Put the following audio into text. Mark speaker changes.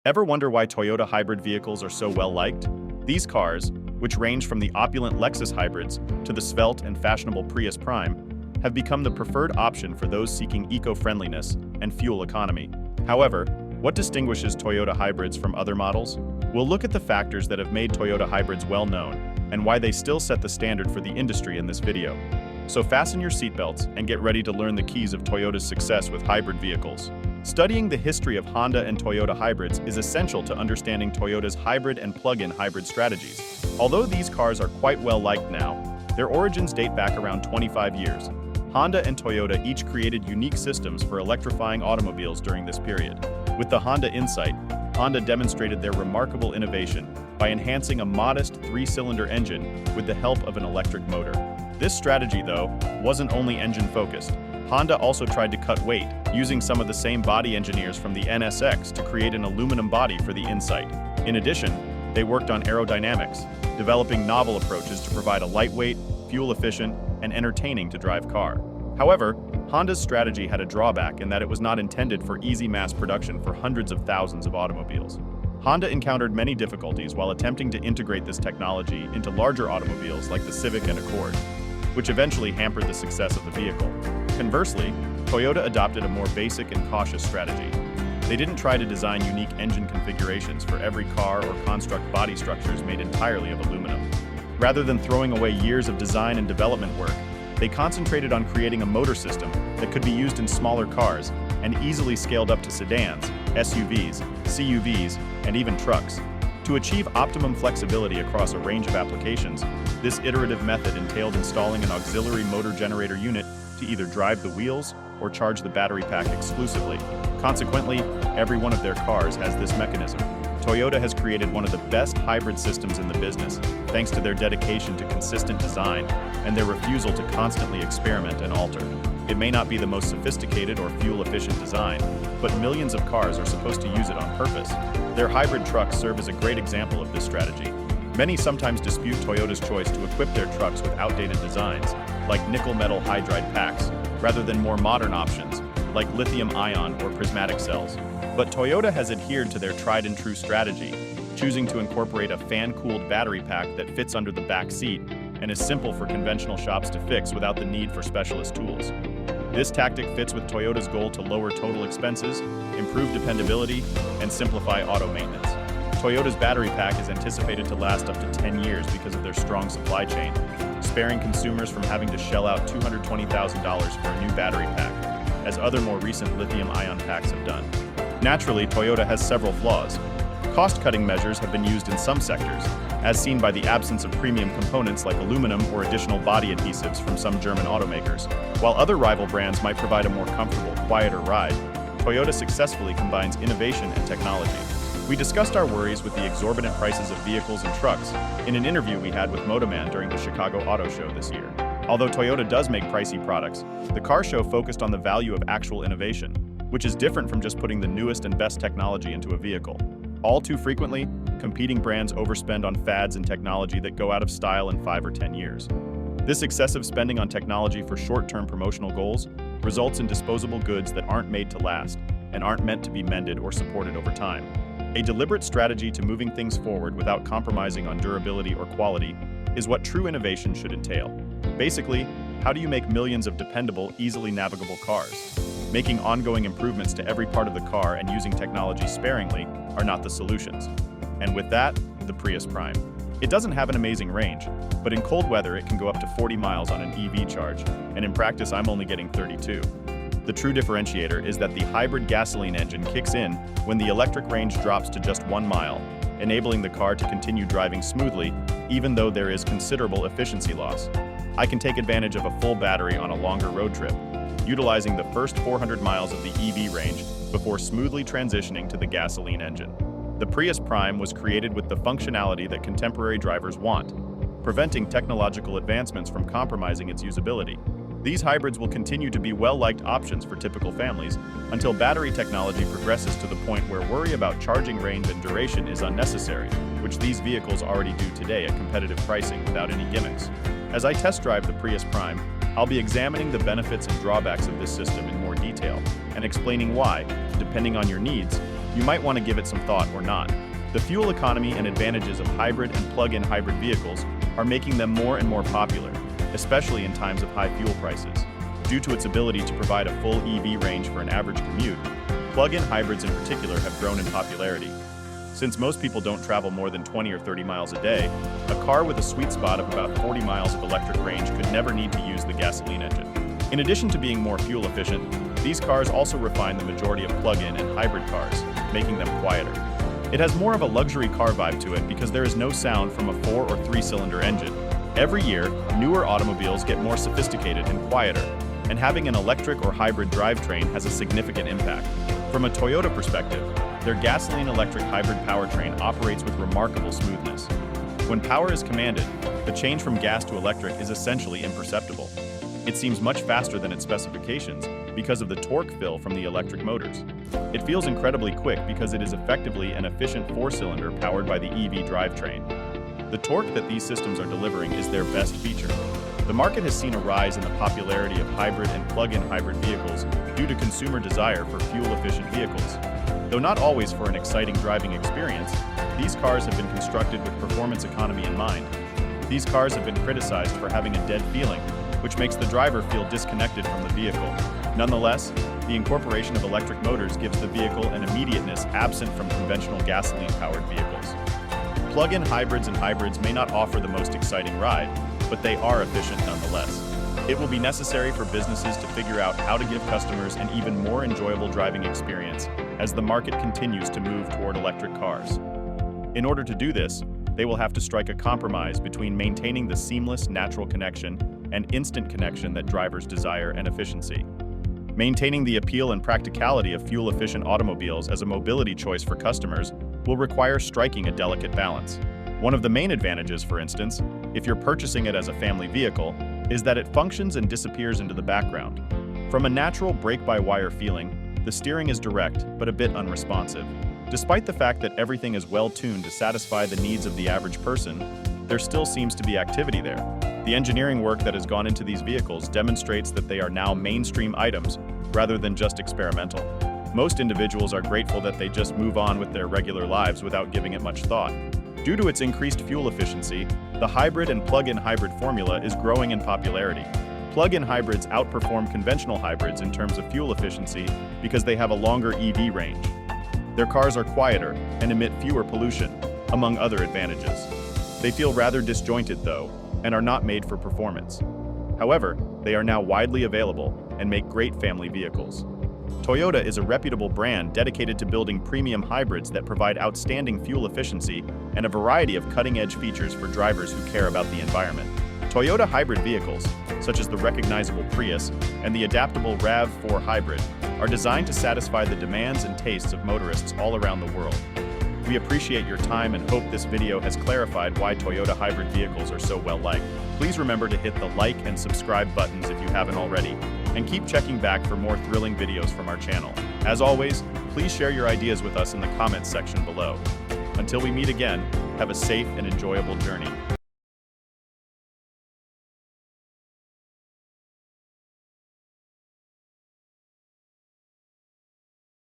Speaker 1: Ever wonder why Toyota hybrid vehicles are so well liked? These cars, which range from the opulent Lexus hybrids to the svelte and fashionable Prius Prime, have become the preferred option for those seeking eco-friendliness and fuel economy. However, what distinguishes Toyota hybrids from other models? We'll look at the factors that have made Toyota hybrids well known and why they still set the standard for the industry in this video. So fasten your seatbelts and get ready to learn the keys of Toyota's success with hybrid vehicles. Studying the history of Honda and Toyota hybrids is essential to understanding Toyota's hybrid and plug-in hybrid strategies. Although these cars are quite well liked now, their origins date back around 25 years. Honda and Toyota each created unique systems for electrifying automobiles during this period. With the Honda Insight, Honda demonstrated their remarkable innovation by enhancing a modest three-cylinder engine with the help of an electric motor. This strategy, though, wasn't only engine-focused. Honda also tried to cut weight, using some of the same body engineers from the NSX to create an aluminum body for the Insight. In addition, they worked on aerodynamics, developing novel approaches to provide a lightweight, fuel-efficient, and entertaining-to-drive car. However, Honda's strategy had a drawback in that it was not intended for easy mass production for hundreds of thousands of automobiles. Honda encountered many difficulties while attempting to integrate this technology into larger automobiles like the Civic and Accord, which eventually hampered the success of the vehicle. Conversely, Toyota adopted a more basic and cautious strategy. They didn't try to design unique engine configurations for every car or construct body structures made entirely of aluminum. Rather than throwing away years of design and development work, they concentrated on creating a motor system that could be used in smaller cars and easily scaled up to sedans, SUVs, CUVs, and even trucks. To achieve optimum flexibility across a range of applications, this iterative method entailed installing an auxiliary motor generator unit to either drive the wheels or charge the battery pack exclusively. Consequently, every one of their cars has this mechanism. Toyota has created one of the best hybrid systems in the business, thanks to their dedication to consistent design and their refusal to constantly experiment and alter. It may not be the most sophisticated or fuel-efficient design, but millions of cars are supposed to use it on purpose. Their hybrid trucks serve as a great example of this strategy. Many sometimes dispute Toyota's choice to equip their trucks with outdated designs, like nickel-metal hydride packs, rather than more modern options, like lithium-ion or prismatic cells. But Toyota has adhered to their tried-and-true strategy, choosing to incorporate a fan-cooled battery pack that fits under the back seat and is simple for conventional shops to fix without the need for specialist tools. This tactic fits with Toyota's goal to lower total expenses, improve dependability, and simplify auto maintenance. Toyota's battery pack is anticipated to last up to 10 years because of their strong supply chain, sparing consumers from having to shell out $220,000 for a new battery pack, as other more recent lithium-ion packs have done. Naturally, Toyota has several flaws. Cost-cutting measures have been used in some sectors, as seen by the absence of premium components like aluminum or additional body adhesives from some German automakers. While other rival brands might provide a more comfortable, quieter ride, Toyota successfully combines innovation and technology. We discussed our worries with the exorbitant prices of vehicles and trucks in an interview we had with Motoman during the Chicago Auto Show this year. Although Toyota does make pricey products, the car show focused on the value of actual innovation, which is different from just putting the newest and best technology into a vehicle. All too frequently, competing brands overspend on fads and technology that go out of style in 5 or 10 years. This excessive spending on technology for short-term promotional goals results in disposable goods that aren't made to last and aren't meant to be mended or supported over time. A deliberate strategy to moving things forward without compromising on durability or quality is what true innovation should entail. Basically, how do you make millions of dependable, easily navigable cars? Making ongoing improvements to every part of the car and using technology sparingly are not the solutions. And with that, the Prius Prime. It doesn't have an amazing range, but in cold weather it can go up to 40 miles on an EV charge, and in practice I'm only getting 32. The true differentiator is that the hybrid gasoline engine kicks in when the electric range drops to just 1 mile, enabling the car to continue driving smoothly even though there is considerable efficiency loss. I can take advantage of a full battery on a longer road trip, utilizing the first 400 miles of the EV range before smoothly transitioning to the gasoline engine. The Prius Prime was created with the functionality that contemporary drivers want, preventing technological advancements from compromising its usability. These hybrids will continue to be well-liked options for typical families until battery technology progresses to the point where worry about charging range and duration is unnecessary, which these vehicles already do today at competitive pricing without any gimmicks. As I test drive the Prius Prime, I'll be examining the benefits and drawbacks of this system in more detail and explaining why, depending on your needs, you might want to give it some thought or not. The fuel economy and advantages of hybrid and plug-in hybrid vehicles are making them more and more popular, especially in times of high fuel prices. Due to its ability to provide a full EV range for an average commute, plug-in hybrids in particular have grown in popularity. Since most people don't travel more than 20 or 30 miles a day, a car with a sweet spot of about 40 miles of electric range could never need to use the gasoline engine. In addition to being more fuel efficient, these cars also refine the majority of plug-in and hybrid cars, making them quieter. It has more of a luxury car vibe to it because there is no sound from a 4- or 3-cylinder engine. Every year, newer automobiles get more sophisticated and quieter, and having an electric or hybrid drivetrain has a significant impact. From a Toyota perspective, their gasoline-electric hybrid powertrain operates with remarkable smoothness. When power is commanded, the change from gas to electric is essentially imperceptible. It seems much faster than its specifications because of the torque fill from the electric motors. It feels incredibly quick because it is effectively an efficient 4-cylinder powered by the EV drivetrain. The torque that these systems are delivering is their best feature. The market has seen a rise in the popularity of hybrid and plug-in hybrid vehicles due to consumer desire for fuel-efficient vehicles. Though not always for an exciting driving experience, these cars have been constructed with performance economy in mind. These cars have been criticized for having a dead feeling, which makes the driver feel disconnected from the vehicle. Nonetheless, the incorporation of electric motors gives the vehicle an immediateness absent from conventional gasoline-powered vehicles. Plug-in hybrids and hybrids may not offer the most exciting ride, but they are efficient nonetheless. It will be necessary for businesses to figure out how to give customers an even more enjoyable driving experience as the market continues to move toward electric cars. In order to do this, they will have to strike a compromise between maintaining the seamless, natural connection and instant connection that drivers desire and efficiency. Maintaining the appeal and practicality of fuel-efficient automobiles as a mobility choice for customers will require striking a delicate balance. One of the main advantages, for instance, if you're purchasing it as a family vehicle, is that it functions and disappears into the background. From a natural brake-by-wire feeling, the steering is direct but a bit unresponsive. Despite the fact that everything is well-tuned to satisfy the needs of the average person, there still seems to be activity there. The engineering work that has gone into these vehicles demonstrates that they are now mainstream items rather than just experimental. Most individuals are grateful that they just move on with their regular lives without giving it much thought. Due to its increased fuel efficiency, the hybrid and plug-in hybrid formula is growing in popularity. Plug-in hybrids outperform conventional hybrids in terms of fuel efficiency because they have a longer EV range. Their cars are quieter and emit fewer pollution, among other advantages. They feel rather disjointed, though, and are not made for performance. However, they are now widely available and make great family vehicles. Toyota is a reputable brand dedicated to building premium hybrids that provide outstanding fuel efficiency and a variety of cutting-edge features for drivers who care about the environment. Toyota hybrid vehicles, such as the recognizable Prius and the adaptable RAV4 hybrid, are designed to satisfy the demands and tastes of motorists all around the world. We appreciate your time and hope this video has clarified why Toyota hybrid vehicles are so well liked. Please remember to hit the like and subscribe buttons if you haven't already, and keep checking back for more thrilling videos from our channel. As always, please share your ideas with us in the comments section below. Until we meet again, have a safe and enjoyable journey.